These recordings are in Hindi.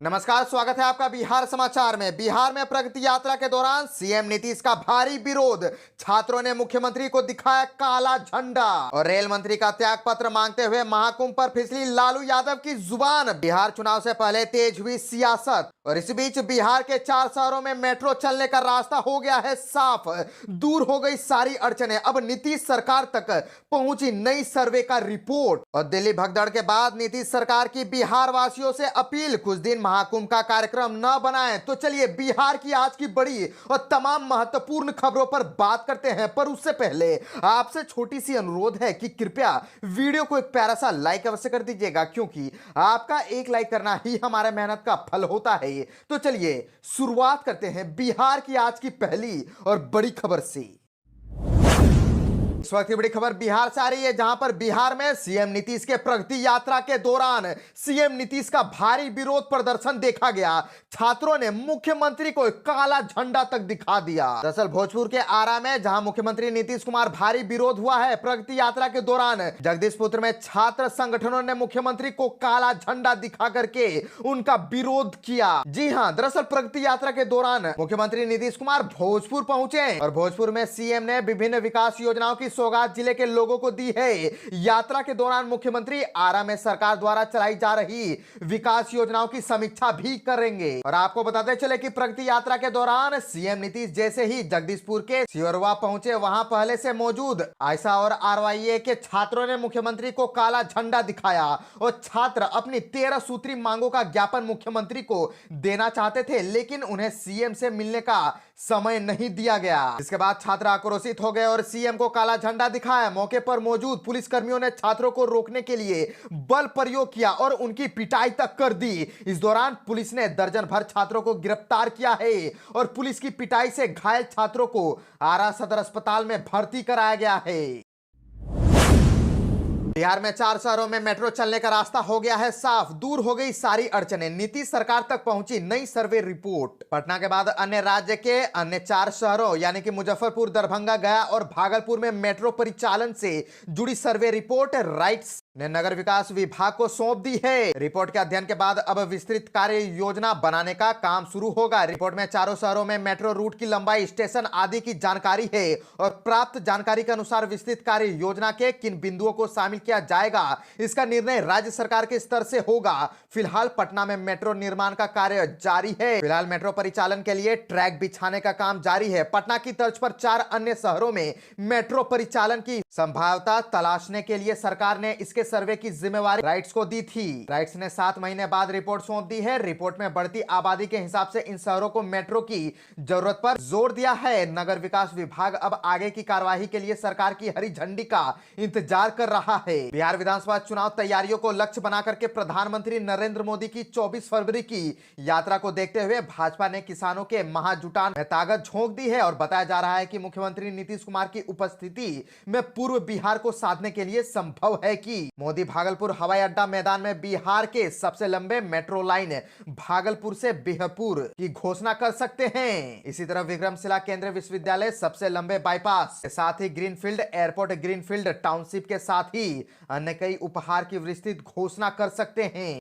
नमस्कार, स्वागत है आपका बिहार समाचार में। बिहार में प्रगति यात्रा के दौरान सीएम नीतीश का भारी विरोध। छात्रों ने मुख्यमंत्री को दिखाया काला झंडा और रेल मंत्री का त्याग पत्र मांगते हुए महाकुंभ पर फिसली लालू यादव की जुबान। बिहार चुनाव से पहले तेज हुई सियासत और इस बीच बिहार के 4 शहरों में मेट्रो चलने का रास्ता हो गया है साफ। दूर हो गई सारी अड़चने। अब नीतीश सरकार तक पहुंची नई सर्वे का रिपोर्ट और दिल्ली भगदड़ के बाद नीतीश सरकार की बिहार वासियों से अपील, कुछ दिन महाकुंभ का कार्यक्रम न बनाएं। तो चलिए बिहार की आज की बड़ी और तमाम महत्वपूर्ण खबरों पर बात करते हैं, पर उससे पहले आपसे छोटी सी अनुरोध है कि कृपया वीडियो को एक प्यारा सा लाइक अवश्य कर दीजिएगा, क्योंकि आपका एक लाइक करना ही हमारे मेहनत का फल होता है। तो चलिए शुरुआत करते हैं बिहार की आज की पहली और बड़ी खबर से। इस वक्त की बड़ी खबर बिहार से आ रही है, जहां पर बिहार में सीएम नीतीश के प्रगति यात्रा के दौरान सीएम नीतीश का भारी विरोध प्रदर्शन देखा गया। छात्रों ने मुख्यमंत्री को काला झंडा तक दिखा दिया। दरअसल भोजपुर के आरा में जहां मुख्यमंत्री नीतीश कुमार भारी विरोध हुआ है प्रगति यात्रा के दौरान, जगदीशपुर में छात्र संगठनों ने मुख्यमंत्री को काला झंडा दिखा करके उनका विरोध किया। जी हां, दरअसल प्रगति यात्रा के दौरान मुख्यमंत्री नीतीश कुमार भोजपुर पहुंचे और भोजपुर में सीएम ने विभिन्न विकास योजनाओं की सौगात जिले के लोगों को दी है। यात्रा के दौरान मुख्यमंत्री आरा में सरकार द्वारा चलाई जा रही विकास योजनाओं की समीक्षा भी करेंगे। और आपको बताते चले कि प्रगति यात्रा के दौरान सीएम नीतीश जैसे ही जगदीशपुर के सियोरवा पहुंचे, वहां पहले से मौजूद आयसा और आरवाईए के छात्रों ने मुख्यमंत्री को काला झंडा दिखाया और छात्र अपनी 13 सूत्री मांगों का ज्ञापन मुख्यमंत्री को देना चाहते थे, लेकिन उन्हें सीएम से मिलने का समय नहीं दिया गया। इसके बाद छात्र आक्रोशित हो गए और सीएम को काला झंडा दिखाया। मौके पर मौजूद पुलिसकर्मियों ने छात्रों को रोकने के लिए बल प्रयोग किया और उनकी पिटाई तक कर दी। इस दौरान पुलिस ने दर्जन भर छात्रों को गिरफ्तार किया है और पुलिस की पिटाई से घायल छात्रों को आरा सदर अस्पताल में भर्ती कराया गया है। बिहार में 4 शहरों में मेट्रो चलने का रास्ता हो गया है साफ। दूर हो गई सारी अड़चने। नीतीश सरकार तक पहुंची नई सर्वे रिपोर्ट। पटना के बाद अन्य राज्य के अन्य 4 शहरों यानी कि मुजफ्फरपुर, दरभंगा, गया और भागलपुर में मेट्रो परिचालन से जुड़ी सर्वे रिपोर्ट राइट्स ने नगर विकास विभाग को सौंप दी है। रिपोर्ट के अध्ययन के बाद अब विस्तृत कार्य योजना बनाने का काम शुरू होगा। रिपोर्ट में चारों शहरों में मेट्रो रूट की लंबाई, स्टेशन आदि की जानकारी है और प्राप्त जानकारी के अनुसार विस्तृत कार्य योजना के किन बिंदुओं को शामिल किया जाएगा, इसका निर्णय राज्य सरकार के स्तर से होगा। फिलहाल पटना में मेट्रो निर्माण का कार्य जारी है। फिलहाल मेट्रो परिचालन के लिए ट्रैक बिछाने का काम जारी है। पटना की तर्ज पर 4 अन्य शहरों में मेट्रो परिचालन की संभाव्यता तलाशने के लिए सरकार ने इसके सर्वे की जिम्मेवारी राइट्स को दी थी। राइट्स ने 7 महीने बाद रिपोर्ट सौंप दी है। रिपोर्ट में बढ़ती आबादी के हिसाब से इन शहरों को मेट्रो की जरूरत पर जोर दिया है। नगर विकास विभाग अब आगे की कार्यवाही के लिए सरकार की हरी झंडी का इंतजार कर रहा है। बिहार विधानसभा चुनाव तैयारियों को लक्ष्य बना करके प्रधानमंत्री नरेंद्र मोदी की 24 फरवरी की यात्रा को देखते हुए भाजपा ने किसानों के महाजुटान में ताकत झोंक दी है और बताया जा रहा है कि मुख्यमंत्री नीतीश कुमार की उपस्थिति में पूर्व बिहार को साधने के लिए संभव है कि मोदी भागलपुर हवाई अड्डा मैदान में बिहार के सबसे लंबे मेट्रो लाइन भागलपुर से बिहपुर की घोषणा कर सकते हैं। इसी तरह विक्रमशिला केंद्रीय विश्वविद्यालय सबसे लंबे बाईपास के साथ ही ग्रीनफील्ड एयरपोर्ट, ग्रीनफील्ड टाउनशिप के साथ ही अन्य कई उपहार की विस्तृत घोषणा कर सकते हैं।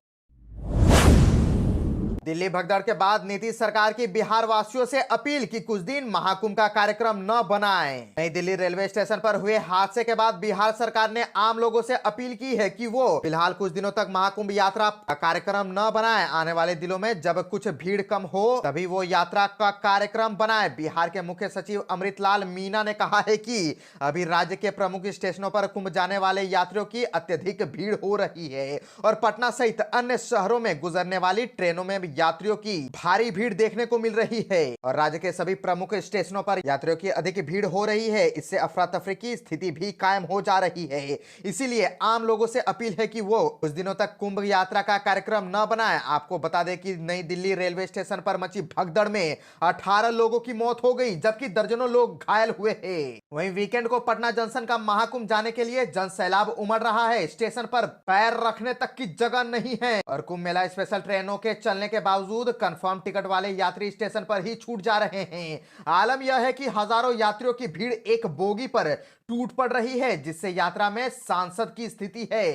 दिल्ली भगदड़ के बाद नीतीश सरकार की बिहार वासियों से अपील कि कुछ दिन महाकुंभ का कार्यक्रम न बनाएं। नई दिल्ली रेलवे स्टेशन पर हुए हादसे के बाद बिहार सरकार ने आम लोगों से अपील की है कि वो फिलहाल कुछ दिनों तक महाकुंभ यात्रा का कार्यक्रम न बनाएं। आने वाले दिनों में जब कुछ भीड़ कम हो तभी वो यात्रा का कार्यक्रम बनाएं। बिहार के मुख्य सचिव अमृतलाल मीना ने कहा है कि अभी राज्य के प्रमुख स्टेशनों पर कुंभ जाने वाले यात्रियों की अत्यधिक भीड़ हो रही है और पटना सहित अन्य शहरों में गुजरने वाली ट्रेनों में यात्रियों की भारी भीड़ देखने को मिल रही है और राज्य के सभी प्रमुख स्टेशनों पर यात्रियों की अधिक भीड़ हो रही है। इससे अफरा तफरी की स्थिति भी कायम हो जा रही है। इसीलिए आम लोगों से अपील है कि वो कुछ दिनों तक कुंभ यात्रा का कार्यक्रम न बनाएं। आपको बता दें कि नई दिल्ली रेलवे स्टेशन पर मची भगदड़ में 18 लोगों की मौत हो गई, जबकि दर्जनों लोग घायल हुए हैं। वहीं वीकेंड को पटना जंक्शन का महाकुंभ जाने के लिए जन सैलाब उमड़ रहा है। स्टेशन पर पैर रखने तक की जगह नहीं है और कुंभ मेला स्पेशल ट्रेनों के चलने के बावजूद कंफर्म टिकट वाले यात्री स्टेशन पर ही छूट जा रहे हैं। आलम यह है कि हजारों यात्रियों की भीड़ एक बोगी पर टूट पड़ रही है, जिससे यात्रा में सांसद की स्थिति है।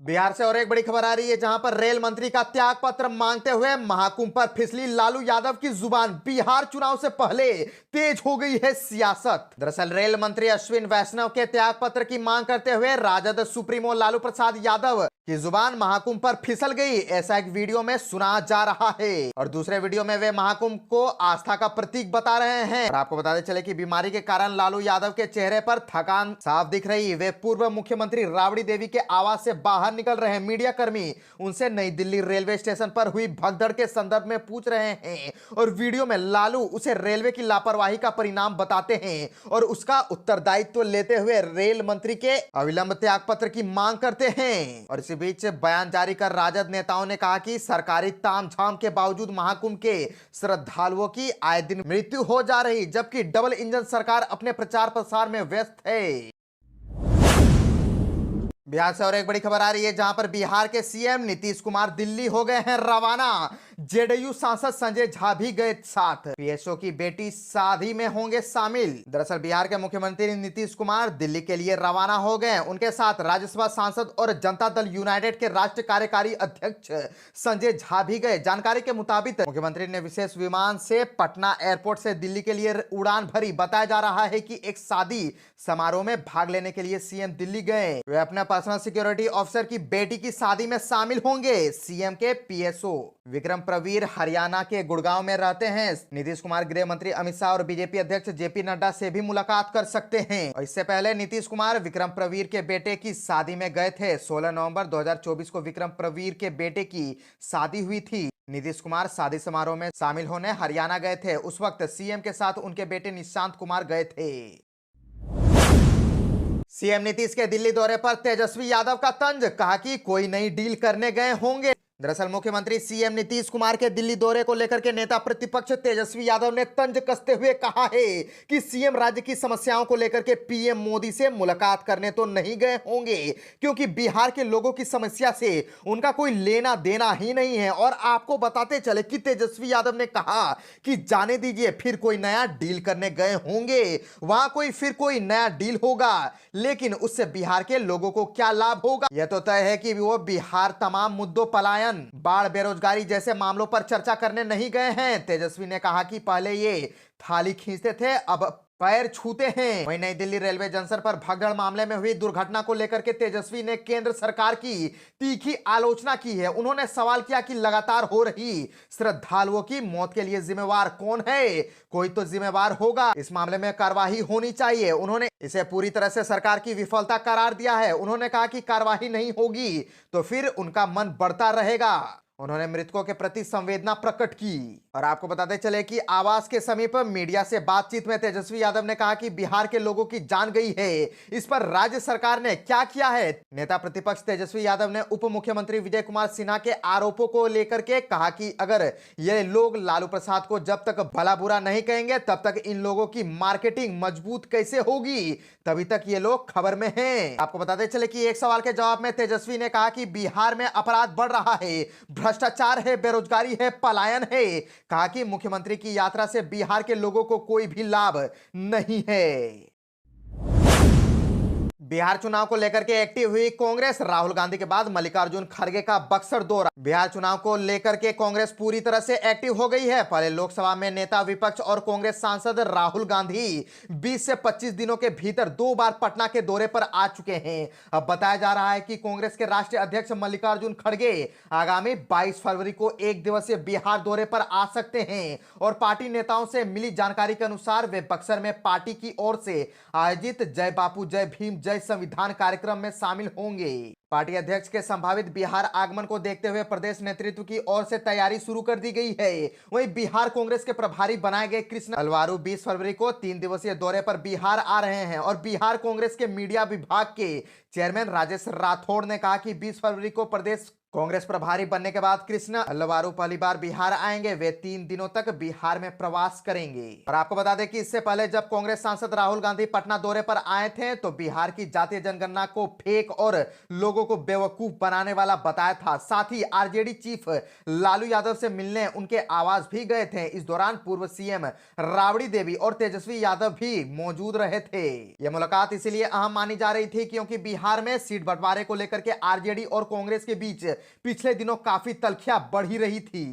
बिहार से और एक बड़ी खबर आ रही है, जहां पर रेल मंत्री का त्याग पत्र मांगते हुए महाकुंभ पर फिसली लालू यादव की जुबान। बिहार चुनाव से पहले तेज हो गई है सियासत। दरअसल रेल मंत्री अश्विन वैष्णव के त्याग पत्र की मांग करते हुए राजद सुप्रीमो लालू प्रसाद यादव की जुबान महाकुंभ पर फिसल गई, ऐसा एक वीडियो में सुना जा रहा है। और दूसरे वीडियो में वे महाकुंभ को आस्था का प्रतीक बता रहे हैं। और आपको बताते चले कि बीमारी के कारण लालू यादव के चेहरे पर थकान साफ दिख रही। वे पूर्व मुख्यमंत्री राबड़ी देवी के आवास से बाहर निकल रहे मीडिया कर्मी उनसे नई दिल्ली रेलवे स्टेशन पर हुई भगदड़ के संदर्भ में पूछ रहे हैं। और वीडियो में लालू उसे रेलवे की लापरवाही का परिणाम बताते हैं और उसका उत्तरदायित्व लेते हुए रेल मंत्री के अविलंब त्यागपत्र की मांग करते हैं। और इसी बीच बयान जारी कर राजद नेताओं ने कहा कि सरकारी तामझाम के बावजूद महाकुंभ के श्रद्धालुओं की आए दिन मृत्यु हो जा रही, जबकि डबल इंजन सरकार अपने प्रचार प्रसार में व्यस्त है। बिहार से और एक बड़ी खबर आ रही है, जहां पर बिहार के सीएम नीतीश कुमार दिल्ली हो गए हैं रवाना। जेडीयू सांसद संजय झा भी गए साथ। पीएसओ की बेटी शादी में होंगे शामिल। दरअसल बिहार के मुख्यमंत्री नीतीश कुमार दिल्ली के लिए रवाना हो गए। उनके साथ राज्यसभा सांसद और जनता दल यूनाइटेड के राष्ट्रीय कार्यकारी अध्यक्ष संजय झा भी गए। जानकारी के मुताबिक मुख्यमंत्री ने विशेष विमान से पटना एयरपोर्ट से दिल्ली के लिए उड़ान भरी। बताया जा रहा है कि एक शादी समारोह में भाग लेने के लिए सीएम दिल्ली गए। वे अपने पर्सनल सिक्योरिटी ऑफिसर की बेटी की शादी में शामिल होंगे। सीएम के पीएसओ विक्रम प्रवीर हरियाणा के गुड़गांव में रहते हैं। नीतीश कुमार गृह मंत्री अमित शाह और बीजेपी अध्यक्ष जेपी नड्डा से भी मुलाकात कर सकते हैं। और इससे पहले नीतीश कुमार विक्रम प्रवीर के बेटे की शादी में गए थे। 16 नवंबर 2024 को विक्रम प्रवीर के बेटे की शादी हुई थी। नीतीश कुमार शादी समारोह में शामिल होने हरियाणा गए थे। उस वक्त सीएम के साथ उनके बेटे निशांत कुमार गए थे। सीएम नीतीश के दिल्ली दौरे पर तेजस्वी यादव का तंज, कहा कि कोई नई डील करने गए होंगे। दरअसल मुख्यमंत्री सीएम नीतीश कुमार के दिल्ली दौरे को लेकर के नेता प्रतिपक्ष तेजस्वी यादव ने तंज कसते हुए कहा है कि सीएम राज्य की समस्याओं को लेकर के पीएम मोदी से मुलाकात करने तो नहीं गए होंगे, क्योंकि बिहार के लोगों की समस्या से उनका कोई लेना देना ही नहीं है। और आपको बताते चले कि तेजस्वी यादव ने कहा कि जाने दीजिए, फिर कोई नया डील करने गए होंगे, वहां फिर कोई नया डील होगा, लेकिन उससे बिहार के लोगों को क्या लाभ होगा। यह तो तय है कि वो बिहार तमाम मुद्दों, पलायन, बाढ़, बेरोजगारी जैसे मामलों पर चर्चा करने नहीं गए हैं। तेजस्वी ने कहा कि पहले ये थाली खींचते थे, अब पैर छूते हैं। वहीं नई दिल्ली रेलवे जंक्शन पर भगदड़ मामले में हुई दुर्घटना को लेकर के तेजस्वी ने केंद्र सरकार की तीखी आलोचना की है। उन्होंने सवाल किया कि लगातार हो रही श्रद्धालुओं की मौत के लिए जिम्मेवार कौन है? कोई तो जिम्मेवार होगा। इस मामले में कार्रवाई होनी चाहिए। उन्होंने इसे पूरी तरह से सरकार की विफलता करार दिया है। उन्होंने कहा कि कार्रवाई नहीं होगी तो फिर उनका मन बढ़ता रहेगा। उन्होंने मृतकों के प्रति संवेदना प्रकट की। और आपको बताते चले कि आवास के समीप मीडिया से बातचीत में तेजस्वी यादव ने कहा कि बिहार के लोगों की जान गई है, इस पर राज्य सरकार ने क्या किया है? नेता प्रतिपक्ष तेजस्वी यादव ने उप मुख्यमंत्री विजय कुमार सिन्हा के आरोपों को लेकर के कहा कि अगर ये लोग लालू प्रसाद को जब तक भला बुरा नहीं कहेंगे, तब तक इन लोगों की मार्केटिंग मजबूत कैसे होगी? तभी तक ये लोग खबर में हैं। आपको बताते चले कि एक सवाल के जवाब में तेजस्वी ने कहा कि बिहार में अपराध बढ़ रहा है, भ्रष्टाचार है, बेरोजगारी है, पलायन है। कहा कि मुख्यमंत्री की यात्रा से बिहार के लोगों को कोई भी लाभ नहीं है। बिहार चुनाव को लेकर के एक्टिव हुई कांग्रेस। राहुल गांधी के बाद मल्लिकार्जुन खड़गे का बक्सर दौरा। बिहार चुनाव को लेकर के कांग्रेस पूरी तरह से एक्टिव हो गई है। पहले लोकसभा में नेता विपक्ष और कांग्रेस सांसद राहुल गांधी 20 से 25 दिनों के भीतर 2 बार पटना के दौरे पर आ चुके हैं। अब बताया जा रहा है कि कांग्रेस के राष्ट्रीय अध्यक्ष मल्लिकार्जुन खड़गे आगामी 22 फरवरी को 1 दिवसीय बिहार दौरे पर आ सकते हैं। और पार्टी नेताओं से मिली जानकारी के अनुसार वे बक्सर में पार्टी की ओर से आयोजित जय बापू जय भीम जय संविधान कार्यक्रम में शामिल होंगे। पार्टी अध्यक्ष के संभावित बिहार आगमन को देखते हुए प्रदेश नेतृत्व की ओर से तैयारी शुरू कर दी गई है। वहीं बिहार कांग्रेस के प्रभारी बनाए गए कृष्ण अलवारू 20 फरवरी को 3 दिवसीय दौरे पर बिहार आ रहे हैं। और बिहार कांग्रेस के मीडिया विभाग के चेयरमैन राजेश राठौड़ ने कहा कि 20 फरवरी को प्रदेश कांग्रेस प्रभारी बनने के बाद कृष्ण अलवारू पहली बार बिहार आएंगे। वे 3 दिनों तक बिहार में प्रवास करेंगे। और आपको बता दें कि इससे पहले जब कांग्रेस सांसद राहुल गांधी पटना दौरे पर आए थे, तो बिहार की जातीय जनगणना को फेक और लोगों लोगों को बेवकूफ बनाने वाला बताया था। साथ ही आरजेडी चीफ लालू यादव से मिलने उनके आवास भी गए थे। इस दौरान पूर्व सीएम राबड़ी देवी और तेजस्वी यादव भी मौजूद रहे थे। यह मुलाकात इसलिए अहम मानी जा रही थी क्योंकि बिहार में सीट बंटवारे को लेकर के आरजेडी और कांग्रेस के बीच पिछले दिनों काफी तल्खियां बढ़ ही रही थी।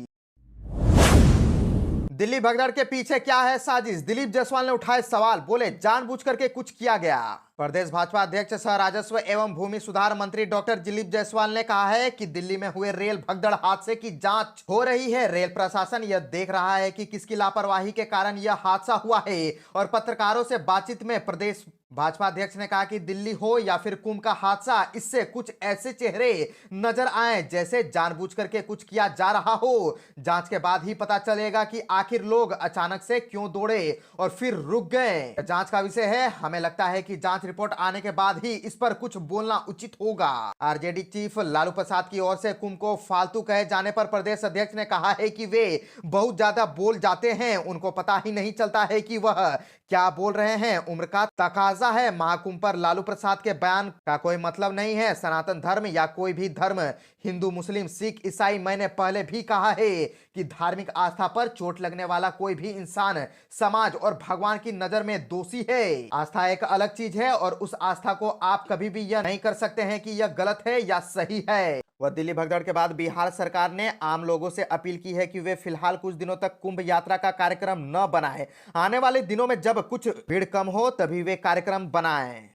दिल्ली भगदड़ के पीछे क्या है साजिश? दिलीप जायसवाल ने उठाए सवाल, बोले जानबूझ करके कुछ किया गया। प्रदेश भाजपा अध्यक्ष सह राजस्व एवं भूमि सुधार मंत्री डॉक्टर दिलीप जायसवाल ने कहा है कि दिल्ली में हुए रेल भगदड़ हादसे की जांच हो रही है। रेल प्रशासन यह देख रहा है कि किसकी लापरवाही के कारण यह हादसा हुआ है। और पत्रकारों से बातचीत में प्रदेश भाजपा अध्यक्ष ने कहा कि दिल्ली हो या फिर कुंभ का हादसा, इससे कुछ ऐसे चेहरे नजर आए जैसे जानबूझ करके कुछ किया जा रहा हो। जांच के बाद ही पता चलेगा कि आखिर लोग अचानक से क्यों दौड़े और फिर रुक गए। जांच का विषय है। हमें लगता है कि जांच रिपोर्ट आने के बाद ही इस पर कुछ बोलना उचित होगा। आरजेडी चीफ लालू प्रसाद की ओर से कुंभ को फालतू कहे जाने पर प्रदेश अध्यक्ष ने कहा है कि वे बहुत ज्यादा बोल जाते हैं, उनको पता ही नहीं चलता है कि वह क्या बोल रहे हैं। उम्र का तकाजा है। महाकुंभ पर लालू प्रसाद के बयान का कोई मतलब नहीं है। सनातन धर्म या कोई भी धर्म, हिंदू, मुस्लिम, सिख, ईसाई, मैंने पहले भी कहा है कि धार्मिक आस्था पर चोट लगने वाला कोई भी इंसान समाज और भगवान की नजर में दोषी है। आस्था एक अलग चीज है और उस आस्था को आप कभी भी यह नहीं कर सकते हैं कि यह गलत है या सही है। वह दिल्ली भगदड़ के बाद बिहार सरकार ने आम लोगों से अपील की है कि वे फिलहाल कुछ दिनों तक कुंभ यात्रा का कार्यक्रम न बनाएं। आने वाले दिनों में जब कुछ भीड़ कम हो तभी वे कार्यक्रम बनाएं।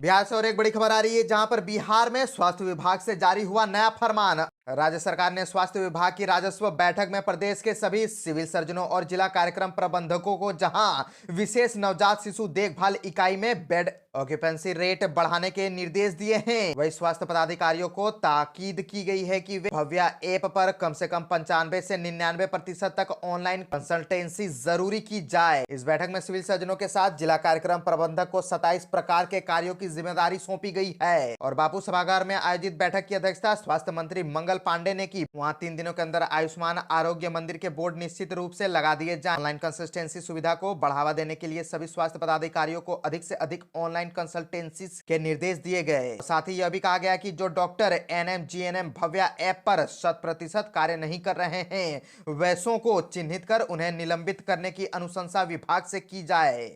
बिहार से और एक बड़ी खबर आ रही है, जहां पर बिहार में स्वास्थ्य विभाग से जारी हुआ नया फरमान। राज्य सरकार ने स्वास्थ्य विभाग की राजस्व बैठक में प्रदेश के सभी सिविल सर्जनों और जिला कार्यक्रम प्रबंधकों को जहां विशेष नवजात शिशु देखभाल इकाई में बेड ऑक्यूपेंसी रेट बढ़ाने के निर्देश दिए हैं। वही स्वास्थ्य पदाधिकारियों को ताकीद की गई है कि वे भव्या ऐप पर कम से कम 95 से 99% तक ऑनलाइन कंसल्टेंसी जरूरी की जाए। इस बैठक में सिविल सर्जनों के साथ जिला कार्यक्रम प्रबंधक को 27 प्रकार के कार्यों की जिम्मेदारी सौंपी गई है। और बापू सभागार में आयोजित बैठक की अध्यक्षता स्वास्थ्य मंत्री मंगल पांडे ने की। वहां 3 दिनों के अंदर आयुष्मान आरोग्य मंदिर के बोर्ड निश्चित रूप से लगा दिए जाए। ऑनलाइन कंसल्टेंसी सुविधा को बढ़ावा देने के लिए सभी स्वास्थ्य पदाधिकारियों को अधिक से अधिक ऑनलाइन कंसल्टेंसी के निर्देश दिए गए। साथ ही यह भी कहा गया कि जो doctor ANM GNM Bhavya app पर 100% कार्य नहीं कर रहे हैं, वैसों को चिन्हित कर उन्हें निलंबित करने की अनुशंसा विभाग से की जाए।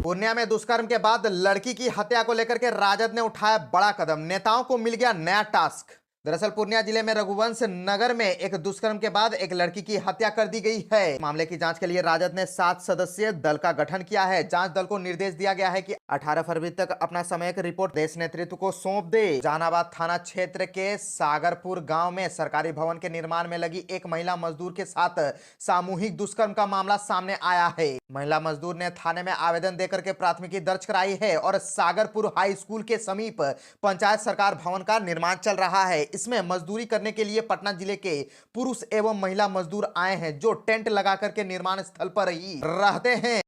पूर्णिया में दुष्कर्म के बाद लड़की की हत्या को लेकर के राजद ने उठाया बड़ा कदम। नेताओं को मिल गया नया टास्क। दरअसल पूर्णिया जिले में रघुवंश नगर में एक दुष्कर्म के बाद एक लड़की की हत्या कर दी गई है। मामले की जांच के लिए राजद ने 7 सदस्यीय दल का गठन किया है। जांच दल को निर्देश दिया गया है कि 18 फरवरी तक अपना समय की रिपोर्ट देश नेतृत्व को सौंप दे। जहानाबाद थाना क्षेत्र के सागरपुर गांव में सरकारी भवन के निर्माण में लगी एक महिला मजदूर के साथ सामूहिक दुष्कर्म का मामला सामने आया है। महिला मजदूर ने थाने में आवेदन देकर के प्राथमिकी दर्ज कराई है और सागरपुर हाई स्कूल के समीप पंचायत सरकार भवन का निर्माण चल रहा है। इसमें मजदूरी करने के लिए पटना जिले के पुरुष एवं महिला मजदूर आए हैं, जो टेंट लगा करके निर्माण स्थल पर ही रहते हैं।